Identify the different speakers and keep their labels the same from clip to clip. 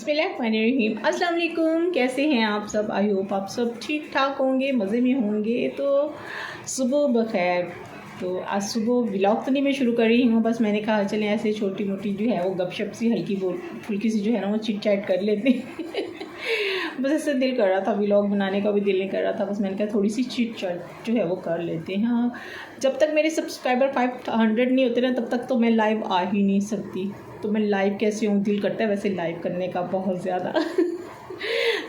Speaker 1: बिस्मिल्लाहिर्रहमानिर्रहीम। अस्सलाम वालेकुम, कैसे हैं आप सब? आई होप आप सब ठीक ठाक होंगे, मज़े में होंगे। तो सुबह बखैर। तो आज सुबह व्लॉग तो नहीं मैं शुरू कर रही हूँ, बस मैंने कहा चलें ऐसे छोटी मोटी जो है वो गपशप सी हल्की फुल्की सी जो है ना वो चिट चैट कर लेते बस ऐसे दिल कर रहा था, व्लॉग बनाने का भी दिल नहीं कर रहा था, बस मैंने कहा थोड़ी सी चिट चैट जो है वो कर लेते हैं। हाँ, जब तक मेरे सब्सक्राइबर 500 नहीं होते ना तब तक तो मैं लाइव आ ही नहीं सकती। तो मैं लाइव कैसे हूँ, दिल करता है वैसे लाइव करने का बहुत ज़्यादा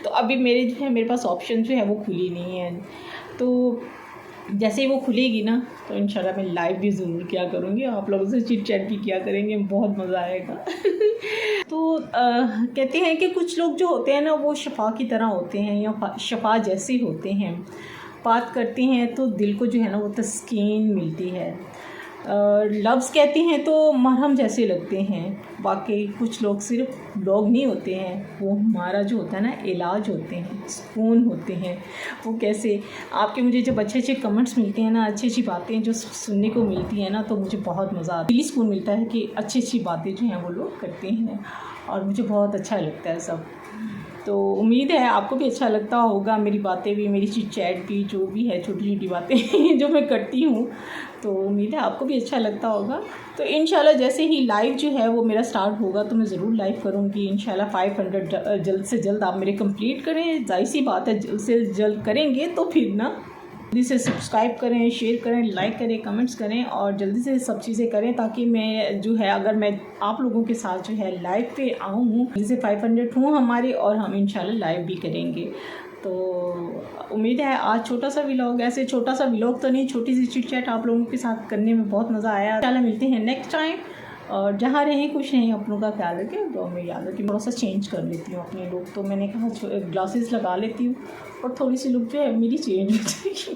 Speaker 1: तो अभी मेरे पास ऑप्शन जो है वो खुली नहीं है। तो जैसे ही वो खुलेगी ना तो इंशाल्लाह मैं लाइव भी ज़रूर किया करूँगी, आप लोगों से चिट चैट भी किया करेंगे, बहुत मज़ा आएगा तो कहते हैं कि कुछ लोग जो होते हैं ना वो शफ़ा की तरह होते हैं या शफ़ा जैसे होते हैं, बात करते हैं तो दिल को जो है ना वो तस्कीन मिलती है। लफ्ज़ कहते हैं तो मरहम जैसे लगते हैं। बाकी कुछ लोग सिर्फ लोग नहीं होते हैं, वो हमारा जो होता है ना इलाज होते हैं, सुकून होते हैं। वो कैसे आपके मुझे जब अच्छे अच्छे कमेंट्स मिलते हैं ना, अच्छी अच्छी बातें जो सुनने को मिलती हैं ना, तो मुझे बहुत मज़ा आता है, दिली सुकून मिलता है कि अच्छी अच्छी बातें जो हैं वो लोग करते हैं और मुझे बहुत अच्छा लगता है सब। तो उम्मीद है आपको भी अच्छा लगता होगा, मेरी बातें भी, मेरी चिट चैट भी, जो भी है छोटी छोटी बातें जो मैं करती हूँ, तो उम्मीद है आपको भी अच्छा लगता होगा। तो इंशाल्लाह जैसे ही लाइव जो है वो मेरा स्टार्ट होगा तो मैं ज़रूर लाइव करूँगी इंशाल्लाह। 500 जल्द से जल्द आप मेरे कंप्लीट करें, जाहिर सी बात है जल्द से जल्द करेंगे तो फिर ना जल्दी से सब्सक्राइब करें, शेयर करें, लाइक करें, कमेंट्स करें और जल्दी से सब चीज़ें करें ताकि मैं जो है अगर मैं आप लोगों के साथ जो है लाइव पे आऊँ, जैसे 500 हूँ हमारे और हम इंशाल्लाह लाइव भी करेंगे। तो उम्मीद है आज छोटा सा व्लॉग, ऐसे छोटा सा व्लॉग तो नहीं, छोटी सी चिट चैट आप लोगों के साथ करने में बहुत मज़ा आया। इंशाल्लाह मिलते हैं नेक्स्ट टाइम और जहाँ रहें खुश रहें, अपनों का ख्याल रखें। तो मैं याद रखी थोड़ा सा चेंज कर लेती हूँ अपने लुक, तो मैंने कहा ग्लासेस लगा लेती हूँ और थोड़ी सी लुक जो है मेरी चेंज हो जाएगी